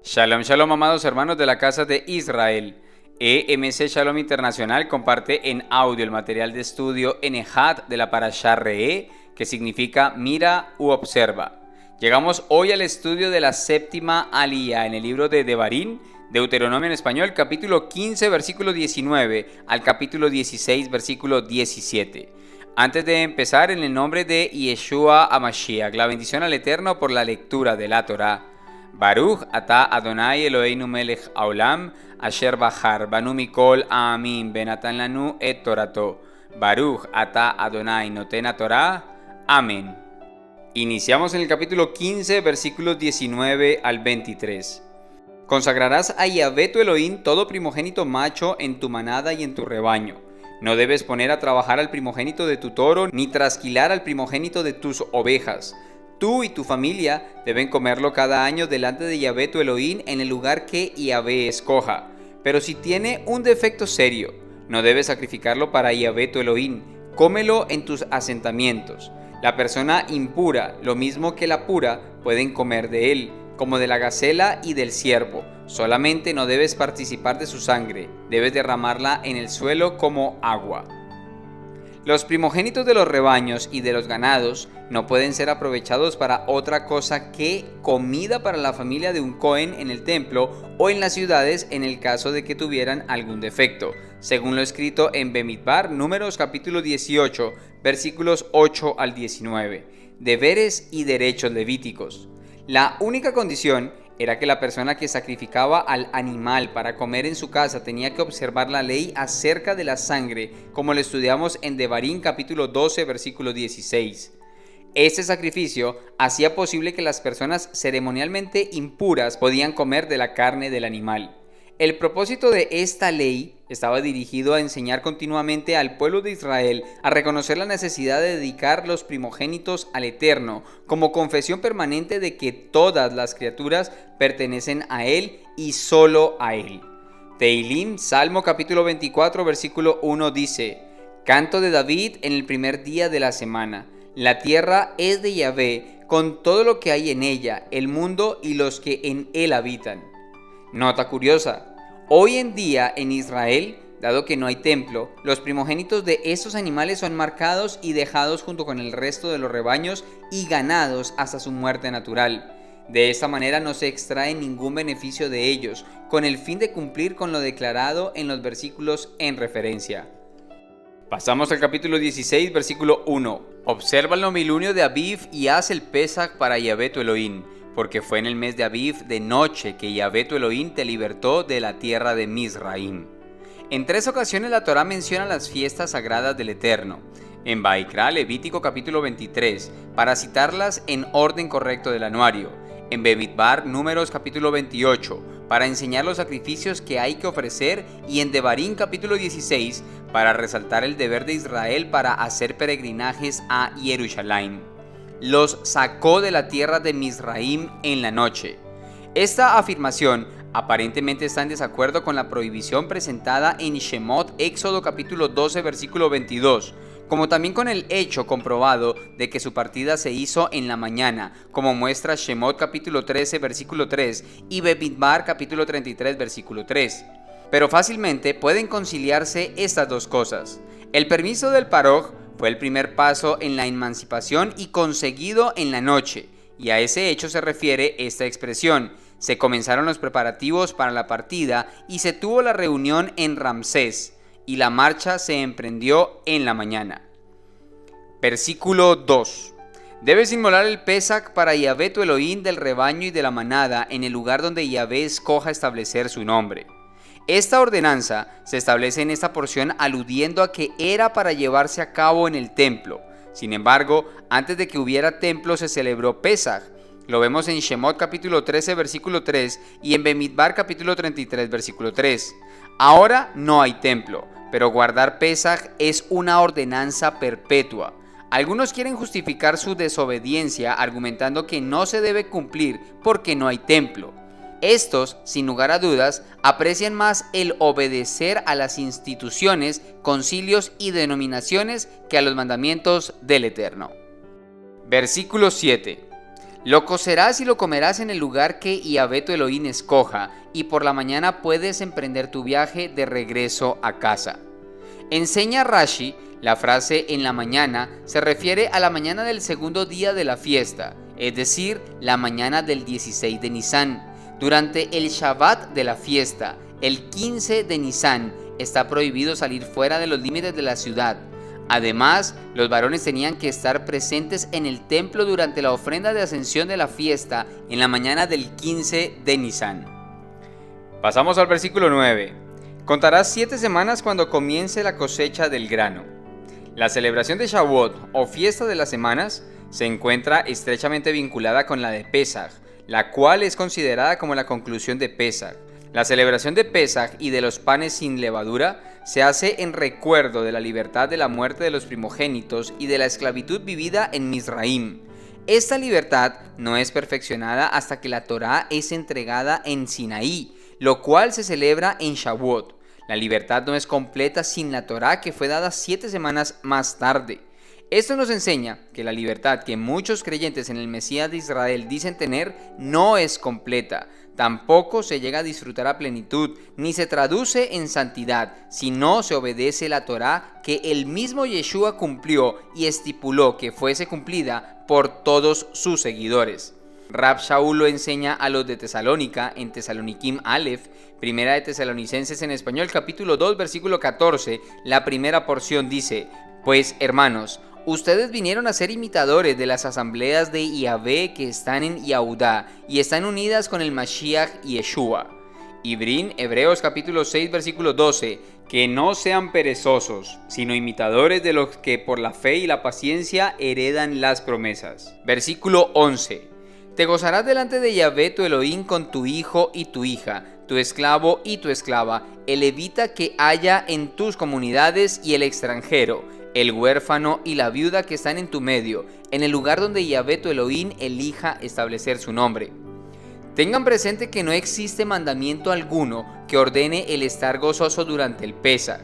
Shalom, shalom, amados hermanos de la casa de Israel. EMC Shalom Internacional comparte en audio el material de estudio Enejat de la Parashá Re'eh, que significa mira u observa. Llegamos hoy al estudio de la séptima aliyá en el libro de Devarim, Deuteronomio en español, capítulo 15, versículo 19 al capítulo 16, versículo 17. Antes de empezar, en el nombre de Yeshua HaMashiach, la bendición al Eterno por la lectura de la Torá. Baruch ata Adonai Eloheinu melech haolam, asher bahar banu mikol ha'amim benatan lanu et torato. Baruch ata Adonai noten haTorah. Amén. Iniciamos en el capítulo 15, versículos 19 al 23. Consagrarás a Yahvé tu Elohim todo primogénito macho en tu manada y en tu rebaño. No debes poner a trabajar al primogénito de tu toro, ni trasquilar al primogénito de tus ovejas. Tú y tu familia deben comerlo cada año delante de Yahvé tu Elohim en el lugar que Yahvé escoja. Pero si tiene un defecto serio, no debes sacrificarlo para Yahvé tu Elohim. Cómelo en tus asentamientos. La persona impura, lo mismo que la pura, pueden comer de él, como de la gacela y del ciervo. Solamente no debes participar de su sangre, debes derramarla en el suelo como agua. Los primogénitos de los rebaños y de los ganados no pueden ser aprovechados para otra cosa que comida para la familia de un Cohen en el templo o en las ciudades en el caso de que tuvieran algún defecto, según lo escrito en Bemidbar, Números capítulo 18, versículos 8 al 19. Deberes y derechos levíticos. La única condición era que la persona que sacrificaba al animal para comer en su casa tenía que observar la ley acerca de la sangre, como lo estudiamos en Devarim capítulo 12, versículo 16. Este sacrificio hacía posible que las personas ceremonialmente impuras podían comer de la carne del animal. El propósito de esta ley estaba dirigido a enseñar continuamente al pueblo de Israel a reconocer la necesidad de dedicar los primogénitos al Eterno, como confesión permanente de que todas las criaturas pertenecen a Él y solo a Él. Tehilim, Salmo capítulo 24, versículo 1 dice: Canto de David en el primer día de la semana. La tierra es de Yahvé, con todo lo que hay en ella, el mundo y los que en él habitan. Nota curiosa. Hoy en día en Israel, dado que no hay templo, los primogénitos de estos animales son marcados y dejados junto con el resto de los rebaños y ganados hasta su muerte natural. De esta manera no se extrae ningún beneficio de ellos, con el fin de cumplir con lo declarado en los versículos en referencia. Pasamos al capítulo 16, versículo 1. Observa el novilunio de Aviv y haz el Pesach para Yahvé tu Elohim, porque fue en el mes de Aviv de noche que Yahvé tu Elohim te libertó de la tierra de Mizraim. En 3 ocasiones la Torá menciona las fiestas sagradas del Eterno. En Vaikra, Levítico capítulo 23, para citarlas en orden correcto del anuario. En Bemidbar, Números capítulo 28, para enseñar los sacrificios que hay que ofrecer. Y en Devarim capítulo 16, para resaltar el deber de Israel para hacer peregrinajes a Jerusalén. Los sacó de la tierra de Mizraim en la noche. Esta afirmación aparentemente está en desacuerdo con la prohibición presentada en Shemot, Éxodo capítulo 12, versículo 22, como también con el hecho comprobado de que su partida se hizo en la mañana, como muestra Shemot capítulo 13, versículo 3 y Bemidbar capítulo 33, versículo 3. Pero fácilmente pueden conciliarse estas dos cosas. El permiso del Paroj fue el primer paso en la emancipación y conseguido en la noche, y a ese hecho se refiere esta expresión. Se comenzaron los preparativos para la partida y se tuvo la reunión en Ramsés, y la marcha se emprendió en la mañana. Versículo 2. Debes inmolar el Pesach para Yahvé tu Elohim del rebaño y de la manada en el lugar donde Yahvé escoja establecer su nombre. Esta ordenanza se establece en esta porción aludiendo a que era para llevarse a cabo en el templo. Sin embargo, antes de que hubiera templo se celebró Pesach. Lo vemos en Shemot capítulo 13, versículo 3 y en Bemidbar capítulo 33, versículo 3. Ahora no hay templo, pero guardar Pesach es una ordenanza perpetua. Algunos quieren justificar su desobediencia argumentando que no se debe cumplir porque no hay templo. Estos, sin lugar a dudas, aprecian más el obedecer a las instituciones, concilios y denominaciones que a los mandamientos del Eterno. Versículo 7. Lo cocerás y lo comerás en el lugar que Yahvé tu Elohim escoja, y por la mañana puedes emprender tu viaje de regreso a casa. Enseña Rashi, la frase en la mañana se refiere a la mañana del segundo día de la fiesta, es decir, la mañana del 16 de Nisan. Durante el Shabbat de la fiesta, el 15 de Nisan, está prohibido salir fuera de los límites de la ciudad. Además, los varones tenían que estar presentes en el templo durante la ofrenda de ascensión de la fiesta en la mañana del 15 de Nisan. Pasamos al versículo 9. Contarás 7 semanas cuando comience la cosecha del grano. La celebración de Shavuot o fiesta de las semanas se encuentra estrechamente vinculada con la de Pesaj, la cual es considerada como la conclusión de Pesaj. La celebración de Pesaj y de los panes sin levadura se hace en recuerdo de la libertad de la muerte de los primogénitos y de la esclavitud vivida en Mizraim. Esta libertad no es perfeccionada hasta que la Torá es entregada en Sinaí, lo cual se celebra en Shavuot. La libertad no es completa sin la Torá, que fue dada 7 semanas más tarde. Esto nos enseña que la libertad que muchos creyentes en el Mesías de Israel dicen tener no es completa. Tampoco se llega a disfrutar a plenitud, ni se traduce en santidad, si no se obedece la Torá que el mismo Yeshua cumplió y estipuló que fuese cumplida por todos sus seguidores. Rab Shaul lo enseña a los de Tesalónica en Tesaloniquim Aleph, Primera de Tesalonicenses en español, capítulo 2, versículo 14. La primera porción dice: Pues, hermanos, ustedes vinieron a ser imitadores de las asambleas de Yahvé que están en Yahudá y están unidas con el Mashiach Yeshua. Ibrín, Hebreos capítulo 6, versículo 12. Que no sean perezosos, sino imitadores de los que por la fe y la paciencia heredan las promesas. Versículo 11. Te gozarás delante de Yahvé tu Elohim con tu hijo y tu hija, tu esclavo y tu esclava, el levita que haya en tus comunidades y el extranjero, el huérfano y la viuda que están en tu medio, en el lugar donde Yahvé tu Elohim elija establecer su nombre. Tengan presente que no existe mandamiento alguno que ordene el estar gozoso durante el Pesaj.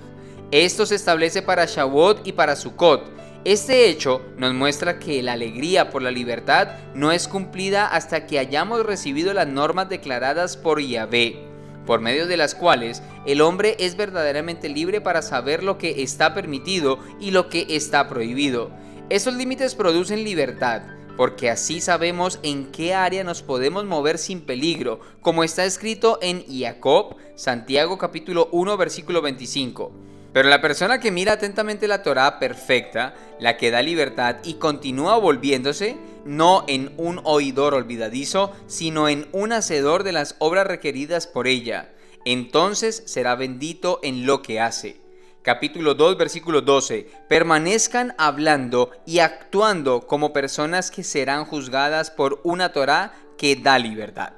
Esto se establece para Shavuot y para Sukkot. Este hecho nos muestra que la alegría por la libertad no es cumplida hasta que hayamos recibido las normas declaradas por Yahvé, por medio de las cuales el hombre es verdaderamente libre para saber lo que está permitido y lo que está prohibido. Esos límites producen libertad, porque así sabemos en qué área nos podemos mover sin peligro, como está escrito en Jacob, Santiago capítulo 1, versículo 25. Pero la persona que mira atentamente la Torá perfecta, la que da libertad y continúa volviéndose, no en un oidor olvidadizo, sino en un hacedor de las obras requeridas por ella, entonces será bendito en lo que hace. Capítulo 2, versículo 12. Permanezcan hablando y actuando como personas que serán juzgadas por una Torá que da libertad.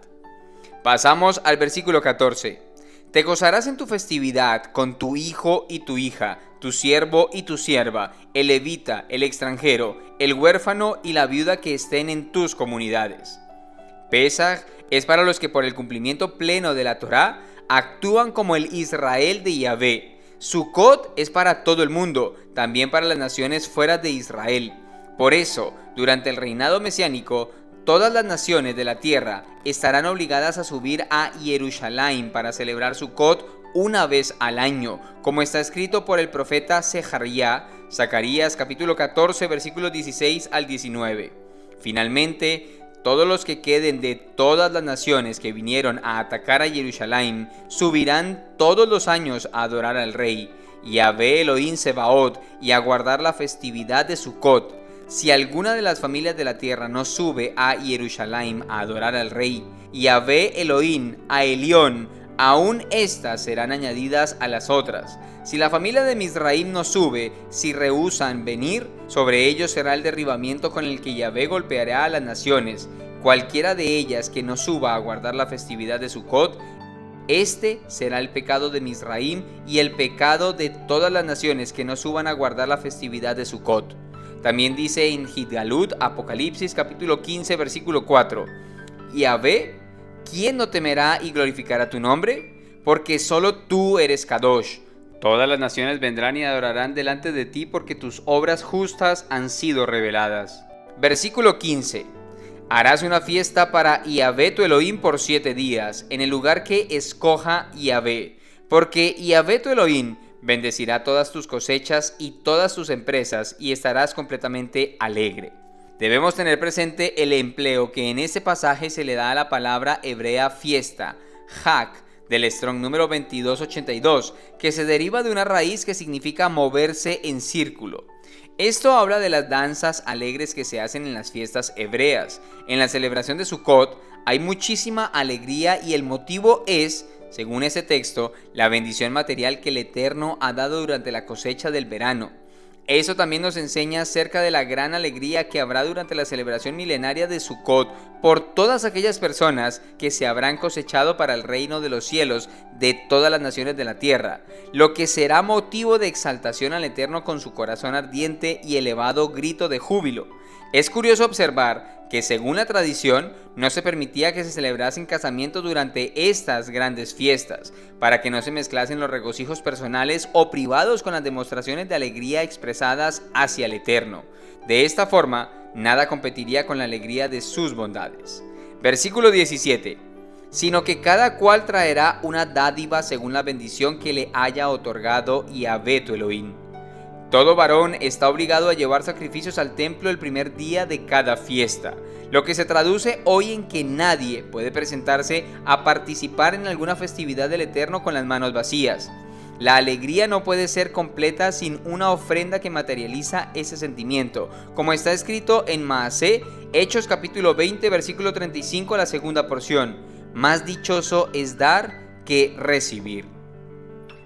Pasamos al versículo 14. Te gozarás en tu festividad con tu hijo y tu hija, tu siervo y tu sierva, el levita, el extranjero, el huérfano y la viuda que estén en tus comunidades. Pesaj es para los que por el cumplimiento pleno de la Torá actúan como el Israel de Yahvé. Sukkot es para todo el mundo, también para las naciones fuera de Israel. Por eso, durante el reinado mesiánico, todas las naciones de la tierra estarán obligadas a subir a Jerusalén para celebrar Sukkot una vez al año, como está escrito por el profeta Zacarías capítulo 14 versículos 16 al 19. Finalmente, todos los que queden de todas las naciones que vinieron a atacar a Jerusalén subirán todos los años a adorar al rey, Yahvé Elohim Sebaot, y a guardar la festividad de Sukkot. Si alguna de las familias de la tierra no sube a Jerusalén a adorar al rey, Yahvé Elohim a Elión, aún estas serán añadidas a las otras. Si la familia de Mizraim no sube, si rehúsan venir, sobre ellos será el derribamiento con el que Yahvé golpeará a las naciones. Cualquiera de ellas que no suba a guardar la festividad de Sukkot, este será el pecado de Mizraim y el pecado de todas las naciones que no suban a guardar la festividad de Sukkot. También dice en Gidgalut, Apocalipsis capítulo 15 versículo 4, Yahvé, ¿quién no temerá y glorificará tu nombre? Porque solo tú eres Kadosh. Todas las naciones vendrán y adorarán delante de ti porque tus obras justas han sido reveladas. Versículo 15. Harás una fiesta para Yahvé tu Elohim por 7 días, en el lugar que escoja Yahvé, porque Yahvé tu Elohim bendecirá todas tus cosechas y todas tus empresas, y estarás completamente alegre. Debemos tener presente el empleo que en este pasaje se le da a la palabra hebrea fiesta, Hag, del Strong número 2282, que se deriva de una raíz que significa moverse en círculo. Esto habla de las danzas alegres que se hacen en las fiestas hebreas. En la celebración de Sukkot hay muchísima alegría y el motivo es, según ese texto, la bendición material que el Eterno ha dado durante la cosecha del verano. Eso también nos enseña acerca de la gran alegría que habrá durante la celebración milenaria de Sukkot por todas aquellas personas que se habrán cosechado para el reino de los cielos de todas las naciones de la tierra, lo que será motivo de exaltación al Eterno con su corazón ardiente y elevado grito de júbilo. Es curioso observar que según la tradición no se permitía que se celebrasen casamientos durante estas grandes fiestas, para que no se mezclasen los regocijos personales o privados con las demostraciones de alegría expresadas hacia el Eterno. De esta forma, nada competiría con la alegría de sus bondades. Versículo 17. Sino que cada cual traerá una dádiva según la bendición que le haya otorgado Yahvé tu Elohim. Todo varón está obligado a llevar sacrificios al templo el primer día de cada fiesta, lo que se traduce hoy en que nadie puede presentarse a participar en alguna festividad del Eterno con las manos vacías. La alegría no puede ser completa sin una ofrenda que materializa ese sentimiento, como está escrito en Maasé, Hechos capítulo 20, versículo 35, la segunda porción. Más dichoso es dar que recibir.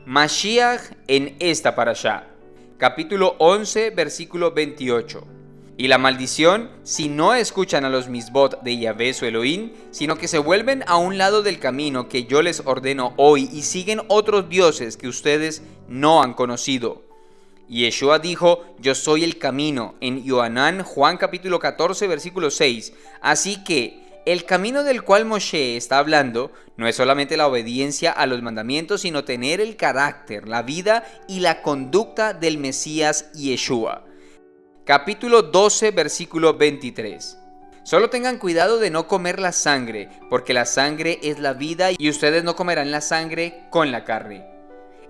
Mashiach en esta parashá. Capítulo 11, versículo 28. Y la maldición, si no escuchan a los misbot de Yahvé su Elohim, sino que se vuelven a un lado del camino que yo les ordeno hoy y siguen otros dioses que ustedes no han conocido. Y Yeshua dijo, yo soy el camino, en Yohanan, Juan capítulo 14, versículo 6. Así que el camino del cual Moshe está hablando no es solamente la obediencia a los mandamientos, sino tener el carácter, la vida y la conducta del Mesías Yeshua. Capítulo 12, versículo 23. Solo tengan cuidado de no comer la sangre, porque la sangre es la vida y ustedes no comerán la sangre con la carne.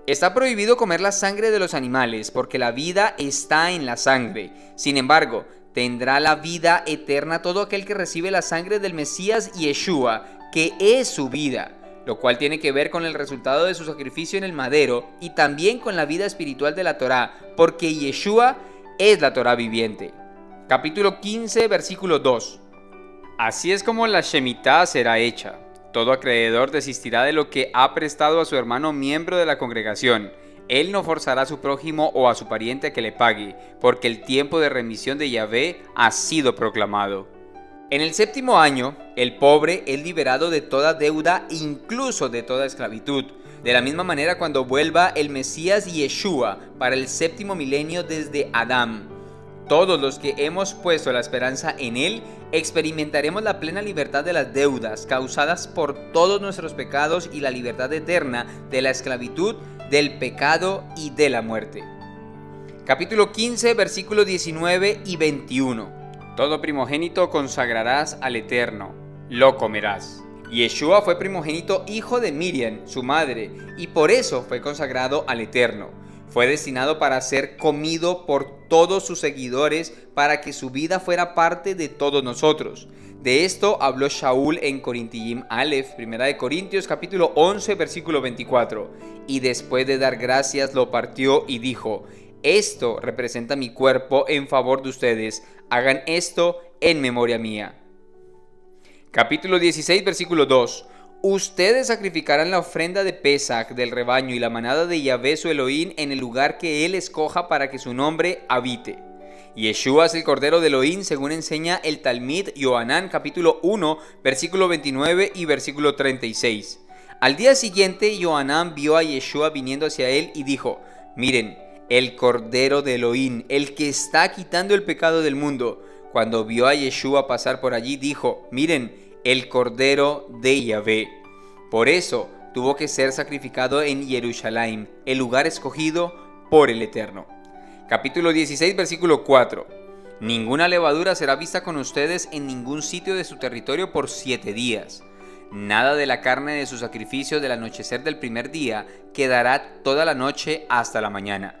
Está prohibido comer la sangre de los animales, porque la vida está en la sangre. Sin embargo, tendrá la vida eterna todo aquel que recibe la sangre del Mesías Yeshua, que es su vida, lo cual tiene que ver con el resultado de su sacrificio en el madero y también con la vida espiritual de la Torá, porque Yeshua es la Torá viviente. Capítulo 15, versículo 2. Así es como la Shemitá será hecha. Todo acreedor desistirá de lo que ha prestado a su hermano miembro de la congregación. Él no forzará a su prójimo o a su pariente a que le pague, porque el tiempo de remisión de Yahvé ha sido proclamado. En el 7º año, el pobre es liberado de toda deuda, incluso de toda esclavitud. De la misma manera, cuando vuelva el Mesías Yeshua para el 7º milenio desde Adán, todos los que hemos puesto la esperanza en Él experimentaremos la plena libertad de las deudas causadas por todos nuestros pecados y la libertad eterna de la esclavitud, del pecado y de la muerte. Capítulo 15, versículos 19 y 21. Todo primogénito consagrarás al Eterno, lo comerás. Yeshua fue primogénito hijo de Miriam, su madre, y por eso fue consagrado al Eterno. Fue destinado para ser comido por todos sus seguidores, para que su vida fuera parte de todos nosotros. De esto habló Shaul en Corintiyim Aleph, 1 Corintios capítulo 11, versículo 24. Y después de dar gracias lo partió y dijo, esto representa mi cuerpo en favor de ustedes, hagan esto en memoria mía. Capítulo 16, versículo 2. Ustedes sacrificarán la ofrenda de Pesach del rebaño y la manada de Yahvé su Elohim en el lugar que él escoja para que su nombre habite. Yeshua es el Cordero de Elohim, según enseña el Talmid Yohanan capítulo 1, versículo 29 y versículo 36. Al día siguiente, Yohanan vio a Yeshua viniendo hacia él y dijo, miren, el Cordero de Elohim, el que está quitando el pecado del mundo. Cuando vio a Yeshua pasar por allí, dijo, miren, el Cordero de Yahvé. Por eso tuvo que ser sacrificado en Jerusalén, el lugar escogido por el Eterno. Capítulo 16, versículo 4. Ninguna levadura será vista con ustedes en ningún sitio de su territorio por 7 días. Nada de la carne de su sacrificio del anochecer del primer día quedará toda la noche hasta la mañana.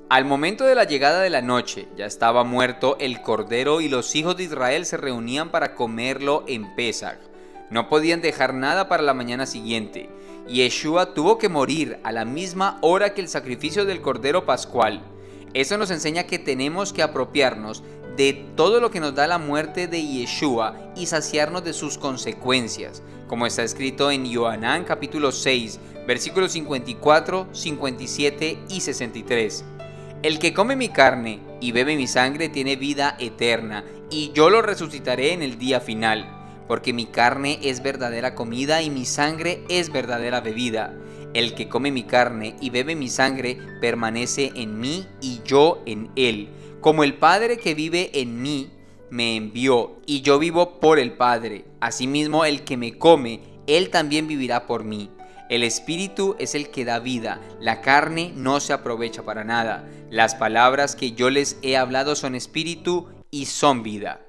Al momento de la llegada de la noche, ya estaba muerto el cordero y los hijos de Israel se reunían para comerlo en Pesaj. No podían dejar nada para la mañana siguiente, y Yeshua tuvo que morir a la misma hora que el sacrificio del cordero pascual. Eso nos enseña que tenemos que apropiarnos de todo lo que nos da la muerte de Yeshua y saciarnos de sus consecuencias, como está escrito en Yohanan capítulo 6, versículos 54, 57 y 63. El que come mi carne y bebe mi sangre tiene vida eterna, y yo lo resucitaré en el día final, porque mi carne es verdadera comida y mi sangre es verdadera bebida. El que come mi carne y bebe mi sangre permanece en mí y yo en él. Como el Padre que vive en mí me envió y yo vivo por el Padre, asimismo el que me come, él también vivirá por mí. El Espíritu es el que da vida, la carne no se aprovecha para nada. Las palabras que yo les he hablado son espíritu y son vida.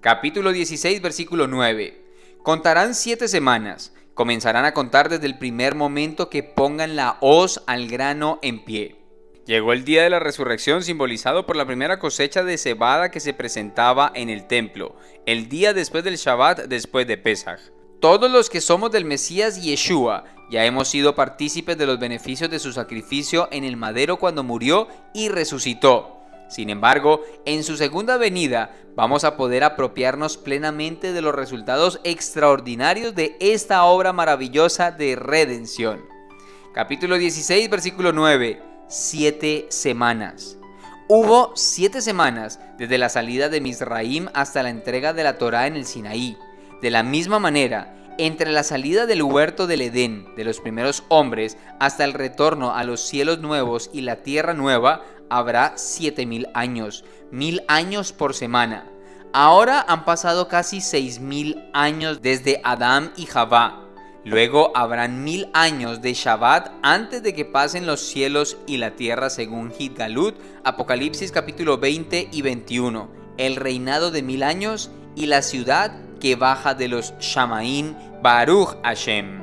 Capítulo 16, versículo 9. Contarán 7 semanas, comenzarán a contar desde el primer momento que pongan la hoz al grano en pie. Llegó el día de la resurrección simbolizado por la primera cosecha de cebada que se presentaba en el templo, el día después del Shabbat después de Pesaj. Todos los que somos del Mesías Yeshua ya hemos sido partícipes de los beneficios de su sacrificio en el madero cuando murió y resucitó. Sin embargo, en su segunda venida vamos a poder apropiarnos plenamente de los resultados extraordinarios de esta obra maravillosa de redención. Capítulo 16, versículo 9. 7 semanas. Hubo 7 semanas desde la salida de Mizraim hasta la entrega de la Torá en el Sinaí. De la misma manera, entre la salida del huerto del Edén de los primeros hombres hasta el retorno a los cielos nuevos y la tierra nueva, habrá 7,000 años, 1,000 años por semana. Ahora han pasado casi 6,000 años desde Adán y Javá. Luego habrán 1,000 años de Shabbat antes de que pasen los cielos y la tierra según Gidgalut, Apocalipsis capítulo 20 y 21. El reinado de 1,000 años y la ciudad que baja de los Shamaín, Baruch Hashem.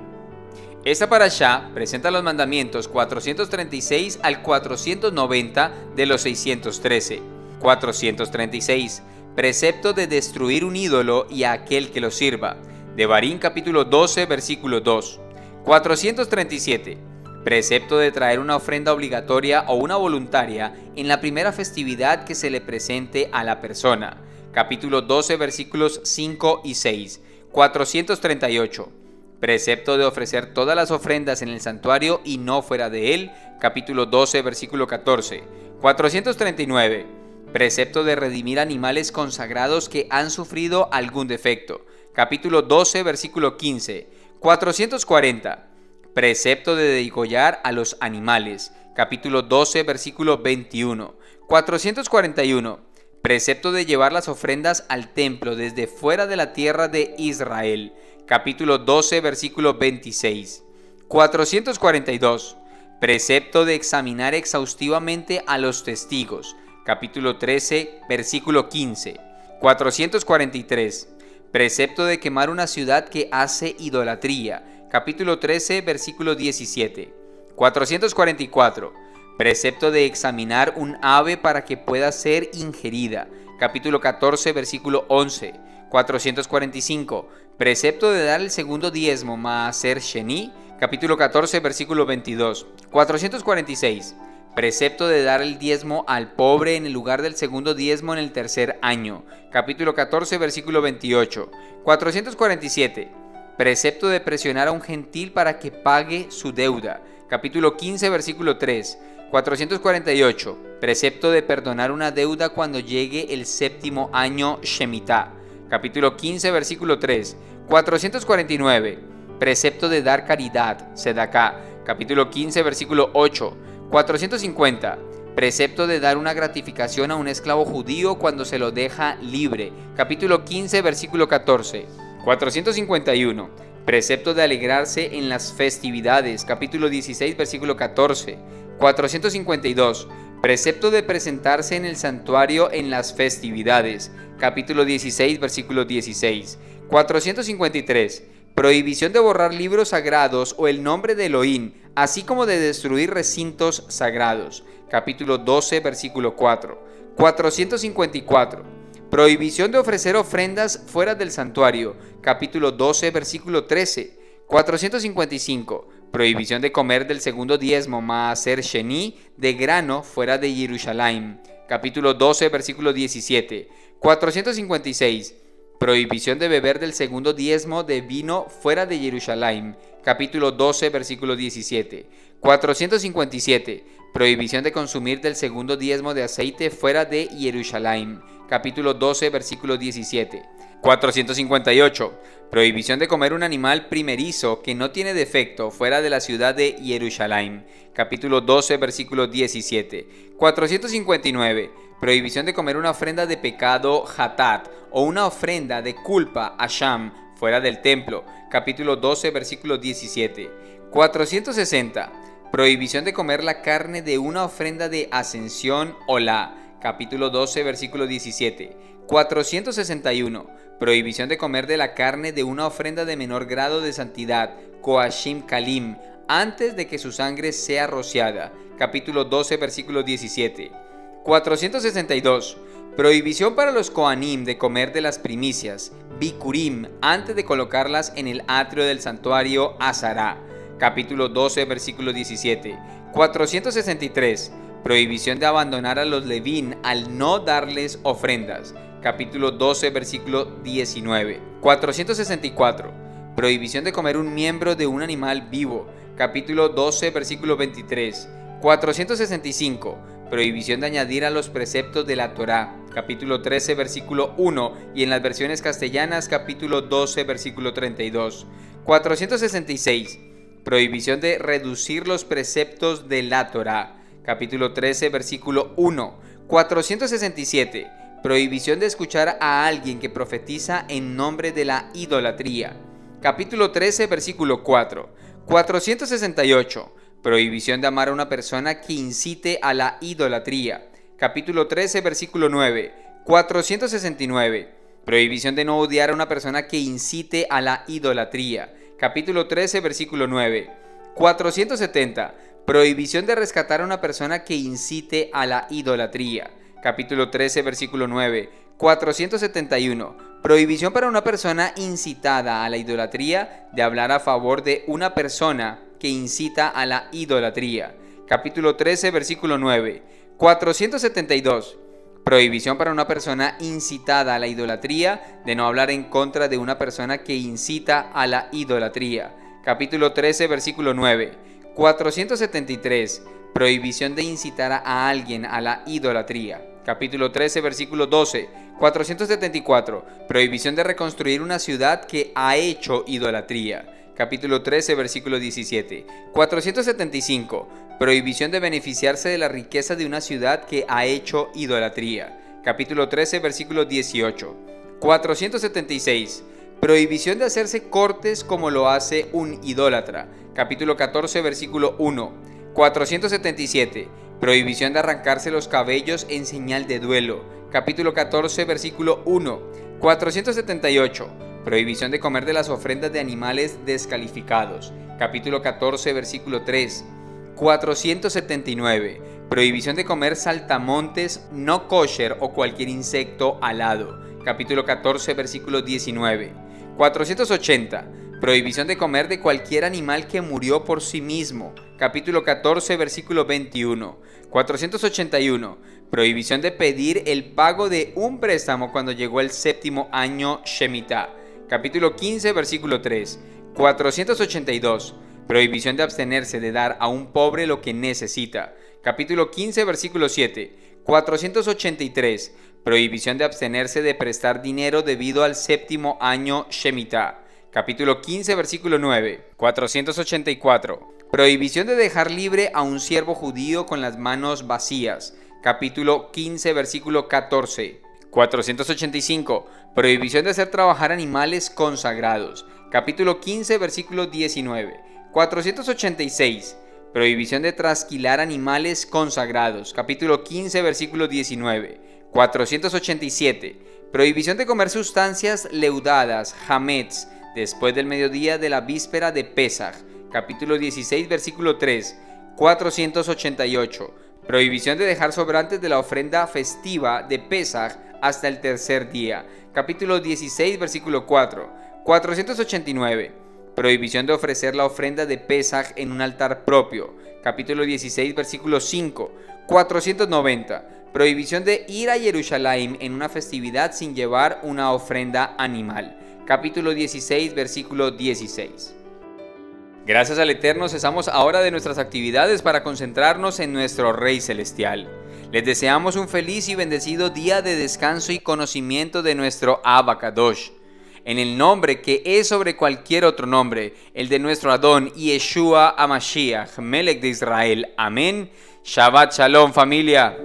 Esta parashá presenta los mandamientos 436 al 490 de los 613. 436. Precepto de destruir un ídolo y a aquel que lo sirva. Devarim capítulo 12 versículo 2. 437. Precepto de traer una ofrenda obligatoria o una voluntaria en la primera festividad que se le presente a la persona. Capítulo 12 versículos 5 y 6. 438. Precepto de ofrecer todas las ofrendas en el santuario y no fuera de él. Capítulo 12 versículo 14. 439. Precepto de redimir animales consagrados que han sufrido algún defecto. Capítulo 12 versículo 15. 440. Precepto de degollar a los animales. Capítulo 12 versículo 21. 441. Precepto de llevar las ofrendas al templo desde fuera de la tierra de Israel. Capítulo 12, versículo 26. 442. Precepto de examinar exhaustivamente a los testigos. Capítulo 13, versículo 15. 443. Precepto de quemar una ciudad que hace idolatría. Capítulo 13, versículo 17. 444. Precepto de examinar un ave para que pueda ser ingerida. Capítulo 14, versículo 11. 445. Precepto de dar el segundo diezmo, Maaser Sheni. Capítulo 14, versículo 22. 446. Precepto de dar el diezmo al pobre en el lugar del segundo diezmo en el tercer año. Capítulo 14, versículo 28. 447. Precepto de presionar a un gentil para que pague su deuda. Capítulo 15, versículo 3. 448. Precepto de perdonar una deuda cuando llegue el séptimo año Shemitah. Capítulo 15, versículo 3. 449. Precepto de dar caridad, Sedaká. Capítulo 15, versículo 8. 450. Precepto de dar una gratificación a un esclavo judío cuando se lo deja libre. Capítulo 15, versículo 14. 451. Precepto de alegrarse en las festividades. Capítulo 16, versículo 14. 452. Precepto de presentarse en el santuario en las festividades. Capítulo 16, versículo 16. 453. Prohibición de borrar libros sagrados o el nombre de Elohim, así como de destruir recintos sagrados. Capítulo 12, versículo 4. 454. Prohibición de ofrecer ofrendas fuera del santuario. Capítulo 12, versículo 13. 455. Prohibición de comer del segundo diezmo Maaser Sheni de grano fuera de Jerusalén. Capítulo 12, versículo 17. 456. Prohibición de beber del segundo diezmo de vino fuera de Jerusalén. Capítulo 12, versículo 17. 457. Prohibición de consumir del segundo diezmo de aceite fuera de Jerusalén. Capítulo 12, versículo 17. 458. Prohibición de comer un animal primerizo que no tiene defecto fuera de la ciudad de Jerusalén. Capítulo 12, versículo 17. 459. Prohibición de comer una ofrenda de pecado hatat o una ofrenda de culpa asham fuera del templo. Capítulo 12, versículo 17. 460. Prohibición de comer la carne de una ofrenda de ascensión olá. Capítulo 12, versículo 17. 461. Prohibición de comer de la carne de una ofrenda de menor grado de santidad, Koashim Kalim, antes de que su sangre sea rociada. Capítulo 12, versículo 17. 462. Prohibición para los Kohanim de comer de las primicias, Bikurim, antes de colocarlas en el atrio del santuario Azará. Capítulo 12, versículo 17. 463. Prohibición de abandonar a los Levín al no darles ofrendas. Capítulo 12, versículo 19. 464. Prohibición de comer un miembro de un animal vivo. Capítulo 12, versículo 23. 465. Prohibición de añadir a los preceptos de la Torá. Capítulo 13, versículo 1. Y en las versiones castellanas, capítulo 12, versículo 32. 466. Prohibición de reducir los preceptos de la Torá. Capítulo 13, versículo 1. 467. Prohibición de escuchar a alguien que profetiza en nombre de la idolatría. Capítulo 13, versículo 4. 468. Prohibición de amar a una persona que incite a la idolatría. Capítulo 13, versículo 9. 469. Prohibición de no odiar a una persona que incite a la idolatría. Capítulo 13, versículo 9. 470. Prohibición de rescatar a una persona que incite a la idolatría. Capítulo 13, versículo 9. 471. Prohibición para una persona incitada a la idolatría de hablar a favor de una persona que incita a la idolatría. Capítulo 13, versículo 9. 472. Prohibición para una persona incitada a la idolatría de no hablar en contra de una persona que incita a la idolatría. Capítulo 13, versículo 9. 473. Prohibición de incitar a alguien a la idolatría. Capítulo 13, versículo 12. 474. Prohibición de reconstruir una ciudad que ha hecho idolatría. Capítulo 13, versículo 17. 475. Prohibición de beneficiarse de la riqueza de una ciudad que ha hecho idolatría. Capítulo 13, versículo 18. 476. Prohibición de hacerse cortes como lo hace un idólatra. Capítulo 14, versículo 1. 477. Prohibición de arrancarse los cabellos en señal de duelo. Capítulo 14, versículo 1. 478. Prohibición de comer de las ofrendas de animales descalificados. Capítulo 14, versículo 3. 479. Prohibición de comer saltamontes no kosher o cualquier insecto alado. Capítulo 14, versículo 19. 480. Prohibición de comer de cualquier animal que murió por sí mismo. Capítulo 14, versículo 21. 481. Prohibición de pedir el pago de un préstamo cuando llegó el séptimo año Shemitah. Capítulo 15, versículo 3. 482. Prohibición de abstenerse de dar a un pobre lo que necesita. Capítulo 15, versículo 7. 483. Prohibición de abstenerse de prestar dinero debido al séptimo año Shemitah. Capítulo 15, versículo 9. 484. Prohibición de dejar libre a un siervo judío con las manos vacías. Capítulo 15, versículo 14. 485. Prohibición de hacer trabajar animales consagrados. Capítulo 15, versículo 19. 486. Prohibición de trasquilar animales consagrados. Capítulo 15, versículo 19. 487. Prohibición de comer sustancias leudadas, hametz, después del mediodía de la víspera de Pesaj. Capítulo 16, versículo 3. 488. Prohibición de dejar sobrantes de la ofrenda festiva de Pesaj hasta el tercer día. Capítulo 16, versículo 4. 489. Prohibición de ofrecer la ofrenda de Pesaj en un altar propio. Capítulo 16, versículo 5. 490. Prohibición de ir a Jerusalén en una festividad sin llevar una ofrenda animal. Capítulo 16, versículo 16. Gracias al Eterno cesamos ahora de nuestras actividades para concentrarnos en nuestro Rey Celestial. Les deseamos un feliz y bendecido día de descanso y conocimiento de nuestro Abba Kadosh. En el nombre que es sobre cualquier otro nombre, el de nuestro Adón Yeshua HaMashiach, Melech de Israel. Amén. Shabbat Shalom, familia.